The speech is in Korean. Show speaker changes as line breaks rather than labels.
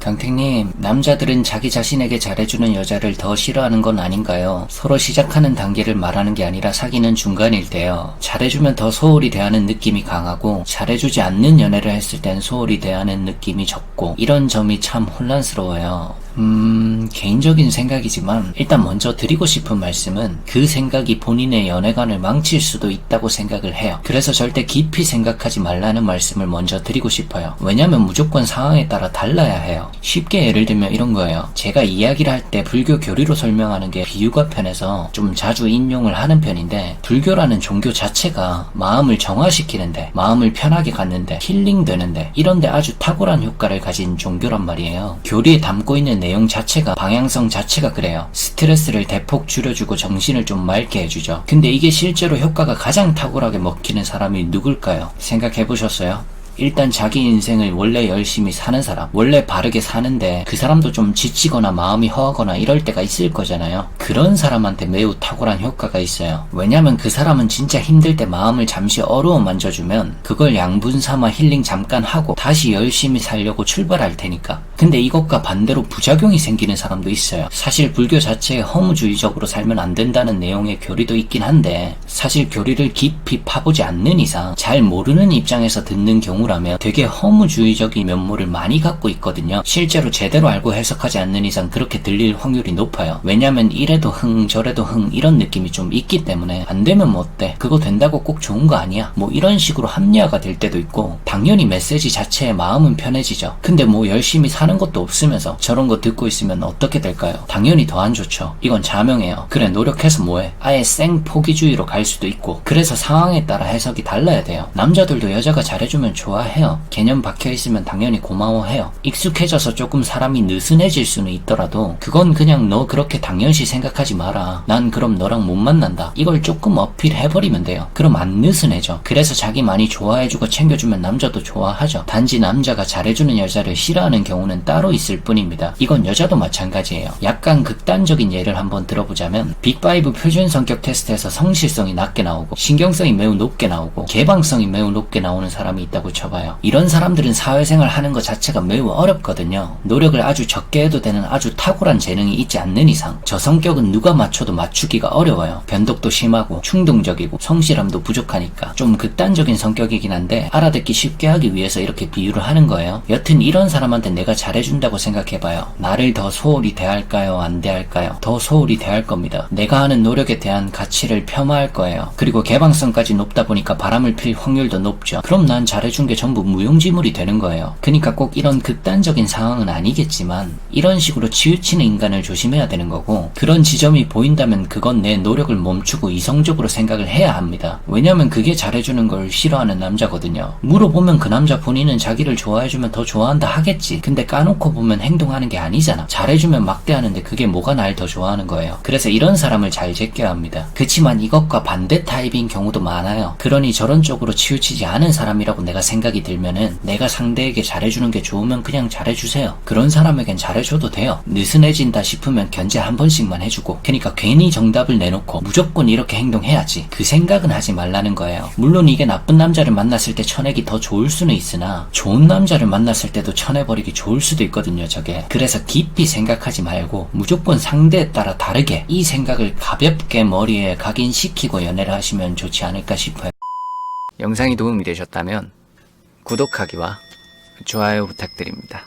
강택님, 남자들은 자기 자신에게 잘해주는 여자를 더 싫어하는 건 아닌가요? 서로 시작하는 단계를 말하는 게 아니라 사귀는 중간일 때요. 잘해주면 더 소홀히 대하는 느낌이 강하고 잘해주지 않는 연애를 했을 땐 소홀히 대하는 느낌이 적고 이런 점이 참 혼란스러워요. 개인적인 생각이지만 일단 먼저 드리고 싶은 말씀은 그 생각이 본인의 연애관을 망칠 수도 있다고 생각을 해요. 그래서 절대 깊이 생각하지 말라는 말씀을 먼저 드리고 싶어요. 왜냐면 무조건 상황에 따라 달라야 해요. 쉽게 예를 들면 이런 거예요. 제가 이야기를 할 때 불교 교리로 설명하는 게 비유가 편해서 좀 자주 인용을 하는 편인데, 불교라는 종교 자체가 마음을 정화시키는데, 마음을 편하게 갖는데, 힐링되는데 이런데 아주 탁월한 효과를 가진 종교란 말이에요. 교리에 담고 있는 내용 자체가, 방향성 자체가 그래요. 스트레스를 대폭 줄여주고 정신을 좀 맑게 해주죠. 근데 이게 실제로 효과가 가장 탁월하게 먹히는 사람이 누굴까요? 생각해보셨어요? 일단 자기 인생을 원래 열심히 사는 사람, 원래 바르게 사는데 그 사람도 좀 지치거나 마음이 허하거나 이럴 때가 있을 거잖아요. 그런 사람한테 매우 탁월한 효과가 있어요. 왜냐면 그 사람은 진짜 힘들 때 마음을 잠시 어루어 만져주면 그걸 양분 삼아 힐링 잠깐 하고 다시 열심히 살려고 출발할 테니까. 근데 이것과 반대로 부작용이 생기는 사람도 있어요. 사실 불교 자체에 허무주의적으로 살면 안 된다는 내용의 교리도 있긴 한데, 사실 교리를 깊이 파보지 않는 이상 잘 모르는 입장에서 듣는 경우라면 되게 허무주의적인 면모를 많이 갖고 있거든요. 실제로 제대로 알고 해석하지 않는 이상 그렇게 들릴 확률이 높아요. 왜냐면 이래도 흥 저래도 흥 이런 느낌이 좀 있기 때문에 안 되면 뭐 어때? 그거 된다고 꼭 좋은 거 아니야? 뭐 이런 식으로 합리화가 될 때도 있고, 당연히 메시지 자체에 마음은 편해지죠. 근데 뭐 열심히 사는 것도 없으면서 저런 거 듣고 있으면 어떻게 될까요? 당연히 더 안 좋죠. 이건 자명해요. 그래, 노력해서 뭐해? 아예 생 포기주의로 갈 수도 있고. 그래서 상황에 따라 해석이 달라야 돼요. 남자들도 여자가 잘해주면 좋아해요. 개념 박혀있으면 당연히 고마워해요. 익숙해져서 조금 사람이 느슨해질 수는 있더라도 그건 그냥 너 그렇게 당연시 생각하지 마라, 난 그럼 너랑 못 만난다, 이걸 조금 어필해버리면 돼요. 그럼 안 느슨해져. 그래서 자기 많이 좋아해주고 챙겨주면 남자도 좋아하죠. 단지 남자가 잘해주는 여자를 싫어하는 경우는 따로 있을 뿐입니다. 이건 여자도 마찬가지예요. 약간 극단적인 예를 한번 들어보자면, 빅5 표준 성격 테스트에서 성실성이 낮게 나오고 신경성이 매우 높게 나오고 개방성이 매우 높게 나오는 사람이 있다고 쳐봐요. 이런 사람들은 사회생활 하는 것 자체가 매우 어렵거든요. 노력을 아주 적게 해도 되는 아주 탁월한 재능이 있지 않는 이상 저 성격은 누가 맞춰도 맞추기가 어려워요. 변덕도 심하고 충동적이고 성실함도 부족하니까 좀 극단적인 성격이긴 한데 알아듣기 쉽게 하기 위해서 이렇게 비유를 하는 거예요. 여튼 이런 사람한테 내가 잘해준다고 생각해봐요. 나를 더 소홀히 대할까요? 안 대할까요? 더 소홀히 대할 겁니다. 내가 하는 노력에 대한 가치를 폄하할 거예요. 그리고 개방성까지 높다 보니까 바람을 필 확률도 높죠. 그럼 난 잘해준 게 전부 무용지물이 되는 거예요. 그러니까 꼭 이런 극단적인 상황은 아니겠지만 이런 식으로 치우치는 인간을 조심해야 되는 거고, 그런 지점이 보인다면 그건 내 노력을 멈추고 이성적으로 생각을 해야 합니다. 왜냐면 그게 잘해주는 걸 싫어하는 남자거든요. 물어보면 그 남자 본인은 자기를 좋아해주면 더 좋아한다 하겠지. 근데 까놓고 보면 행동하는 게 아니잖아. 잘해주면 막대하는데 그게 뭐가 날 더 좋아하는 거예요. 그래서 이런 사람을 잘 제껴야 합니다. 그치만 이것과 반대 타입인 경우도 많아요. 그러니 저런 쪽으로 치우치지 않은 사람이라고 내가 생각이 들면은 내가 상대에게 잘해주는 게 좋으면 그냥 잘해주세요. 그런 사람에겐 잘해줘도 돼요. 느슨해진다 싶으면 견제 한 번씩만 해주고. 그러니까 괜히 정답을 내놓고 무조건 이렇게 행동해야지, 그 생각은 하지 말라는 거예요. 물론 이게 나쁜 남자를 만났을 때 쳐내기 더 좋을 수는 있으나 좋은 남자를 만났을 때도 쳐내버리기 좋을 수도 있거든요, 저게. 그래서 깊이 생각하지 말고 무조건 상대에 따라 다르게 이 생각을 가볍게 머리에 각인시키고 연애를 하시면 좋지 않을까 싶어요. 영상이 도움이 되셨다면 구독하기와 좋아요 부탁드립니다.